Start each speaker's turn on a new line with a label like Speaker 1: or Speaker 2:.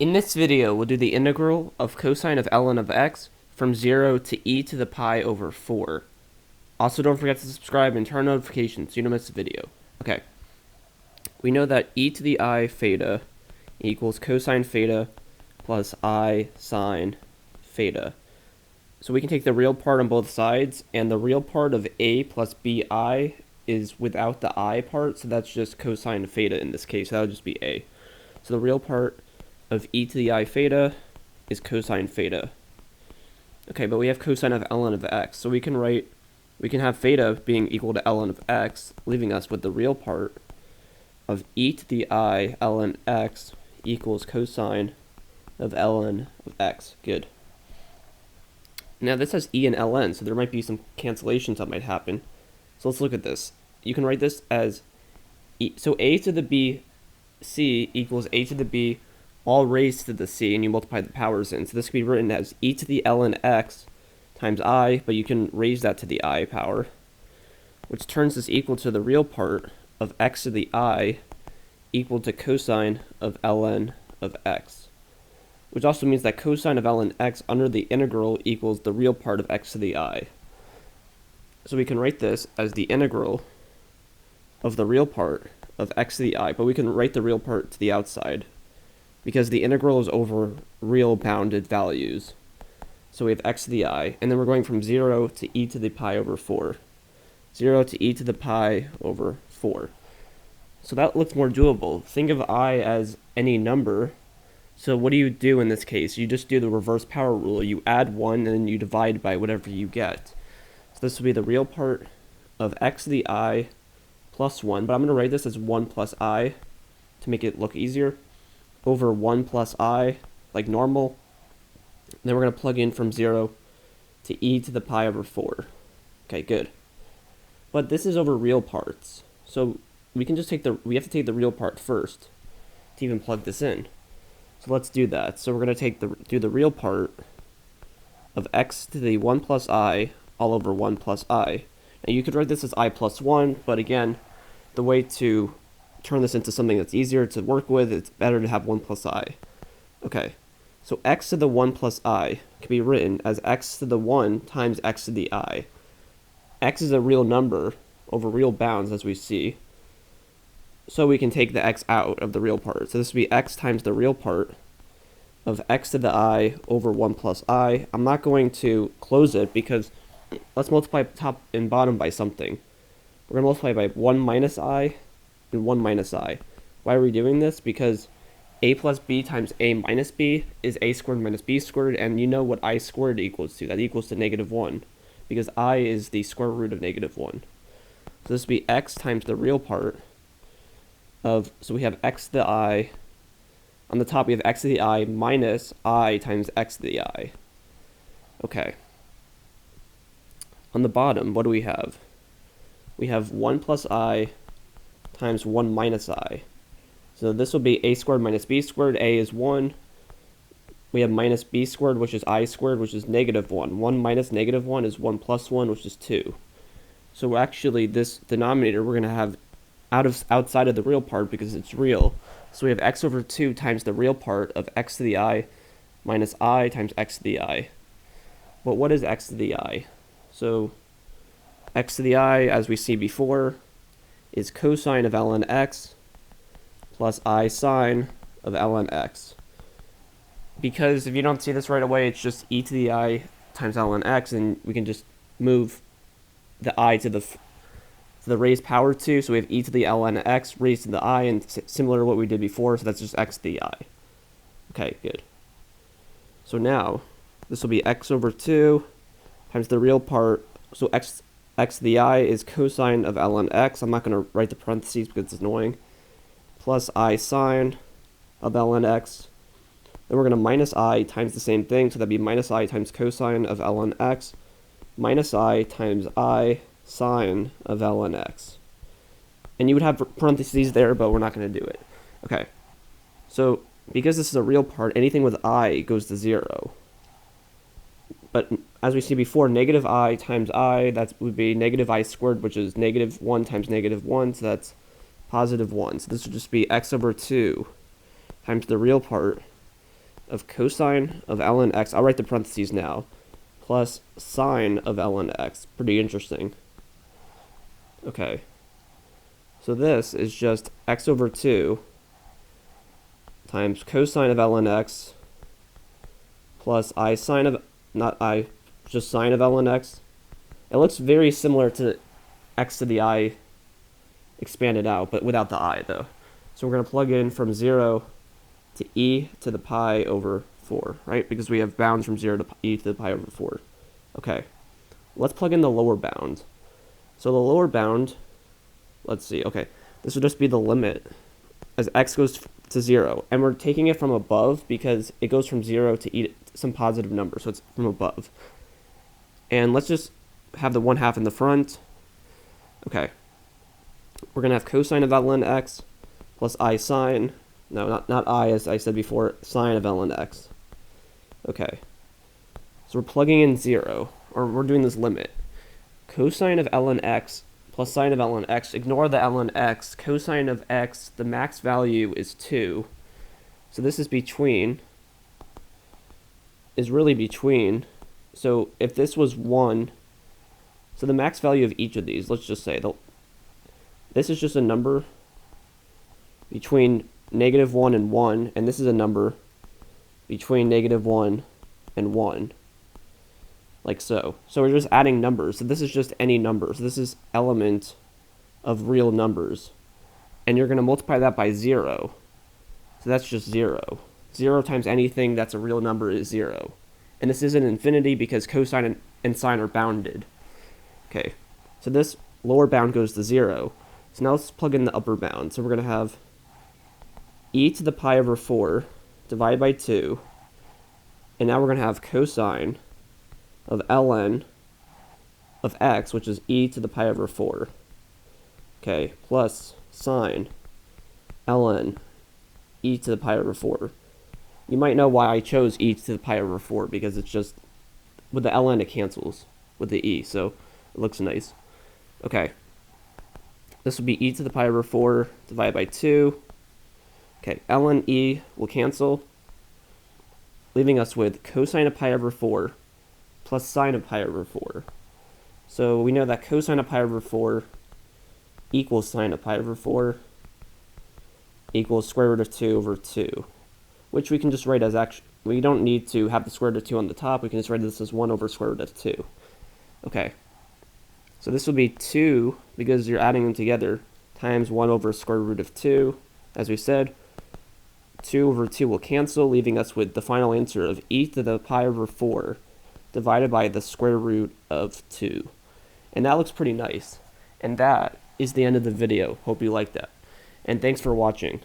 Speaker 1: In this video, we'll do the integral of cosine of ln of x from 0 to e to the pi over 4. Also, don't forget to subscribe and turn on notifications so you don't miss a video. Okay, we know that e to the I theta equals cosine theta plus I sine theta. So we can take the real part on both sides, and the real part of a plus bi is without the I part, so that's just cosine theta in this case. That would just be a. So the real part of e to the I theta is cosine theta. Okay, but we have cosine of ln of x, so we can have theta being equal to ln of x, leaving us with the real part of e to the I ln x equals cosine of ln of x. Good. Now this has e and ln, so there might be some cancellations that might happen. So let's look at this. You can write this as so a to the b c equals a to the b all raised to the c, and you multiply the powers in. So this can be written as e to the ln x times I, but you can raise that to the I power, which turns this equal to the real part of x to the I equal to cosine of ln of x, which also means that cosine of ln x under the integral equals the real part of x to the I. So we can write this as the integral of the real part of x to the I, but we can write the real part to the outside because the integral is over real bounded values. So we have x to the I, and then we're going from 0 to e to the pi over 4. 0 to e to the pi over 4. So that looks more doable. Think of I as any number. So what do you do in this case? You just do the reverse power rule. You add 1 and then you divide by whatever you get. So this will be the real part of x to the I plus 1, but I'm going to write this as 1 plus I to make it look easier, over 1 plus I, like normal. Then we're going to plug in from 0 to e to the pi over 4. Okay, good. But this is over real parts. So we can just we have to take the real part first to even plug this in. So let's do that. So we're going to do the real part of x to the 1 plus I all over 1 plus I. Now you could write this as I plus 1, but again, the way to turn this into something that's easier to work with, it's better to have 1 plus I. Okay, so x to the 1 plus I can be written as x to the 1 times x to the I. X is a real number over real bounds, as we see, so we can take the x out of the real part. So this would be x times the real part of x to the I over 1 plus I. I'm not going to close it because let's multiply top and bottom by something. We're going to multiply by 1 minus I and 1 minus I. Why are we doing this? Because a plus b times a minus b is a squared minus b squared, and you know what I squared equals to. That equals to negative 1, because I is the square root of negative 1. So this would be x times the real part of, so we have x to the I, on the top we have x to the I minus I times x to the I. Okay. On the bottom, what do we have? We have 1 plus I times 1 minus I. So this will be a squared minus b squared. A is 1. We have minus b squared, which is I squared, which is negative 1. 1 minus negative 1 is 1 plus 1, which is 2. So actually, this denominator we're going to have outside of the real part because it's real. So we have x over 2 times the real part of x to the I minus I times x to the I. But what is x to the I? So x to the I, as we see before, is cosine of ln x plus I sine of ln x. Because if you don't see this right away, it's just e to the I times ln x, and we can just move the I to the raised power 2, so we have e to the ln x raised to the I, and similar to what we did before, so that's just x to the I. Okay, good. So now, this will be x over 2 times the real part, so x to the I is cosine of ln x. I'm not going to write the parentheses because it's annoying. Plus I sine of ln x. Then we're going to minus I times the same thing, so that'd be minus I times cosine of ln x minus I times I sine of ln x. And you would have parentheses there, but we're not going to do it. Okay, so because this is a real part, anything with I goes to 0. But as we see before, negative I times I, that would be negative I squared, which is negative 1 times negative 1, so that's positive 1. So this would just be x over 2 times the real part of cosine of ln x, I'll write the parentheses now, plus sine of ln x. Pretty interesting. Okay. So this is just x over 2 times cosine of ln x plus I sine of, not I, just sine of ln x. It looks very similar to x to the I expanded out, but without the I though. So we're going to plug in from 0 to e to the pi over 4, right? Because we have bounds from 0 to e to the pi over 4. Okay. Let's plug in the lower bound. So the lower bound, let's see, okay. This will just be the limit as x goes to 0. And we're taking it from above because it goes from 0 to e, some positive number, so it's from above. And let's just have the 1/2 in the front. Okay. We're going to have cosine of ln x plus I sine, no, not I as I said before, sine of ln x. Okay. So we're plugging in 0, or we're doing this limit. Cosine of ln x plus sine of ln x, ignore the ln x, cosine of x, the max value is 2. So this is between, so if this was 1, so the max value of each of these, let's just say, this is just a number between -1 and 1, and this is a number between -1 and 1. Like so. So we're just adding numbers. So this is just any numbers. This is element of real numbers. And you're going to multiply that by 0. So that's just 0. 0 times anything that's a real number is 0. And this isn't infinity because cosine and sine are bounded. Okay. So this lower bound goes to 0. So now let's plug in the upper bound. So we're going to have e to the pi over 4 divided by 2. And now we're going to have cosine of ln of x, which is e to the pi over 4. Okay, plus sine ln e to the pi over 4. You might know why I chose e to the pi over 4, because it's just, with the ln it cancels with the e, so it looks nice. Okay, this will be e to the pi over 4 divided by 2. Okay, ln e will cancel, leaving us with cosine of pi over 4 plus sine of pi over 4. So we know that cosine of pi over 4 equals sine of pi over 4 equals square root of 2 over 2, which we can just write as actually, we don't need to have the square root of 2 on the top, we can just write this as 1 over square root of 2. Okay, so this would be 2, because you're adding them together, times 1 over square root of 2, as we said. 2 over 2 will cancel, leaving us with the final answer of e to the pi over 4 divided by the square root of 2. And that looks pretty nice. And that is the end of the video. Hope you liked that. And thanks for watching.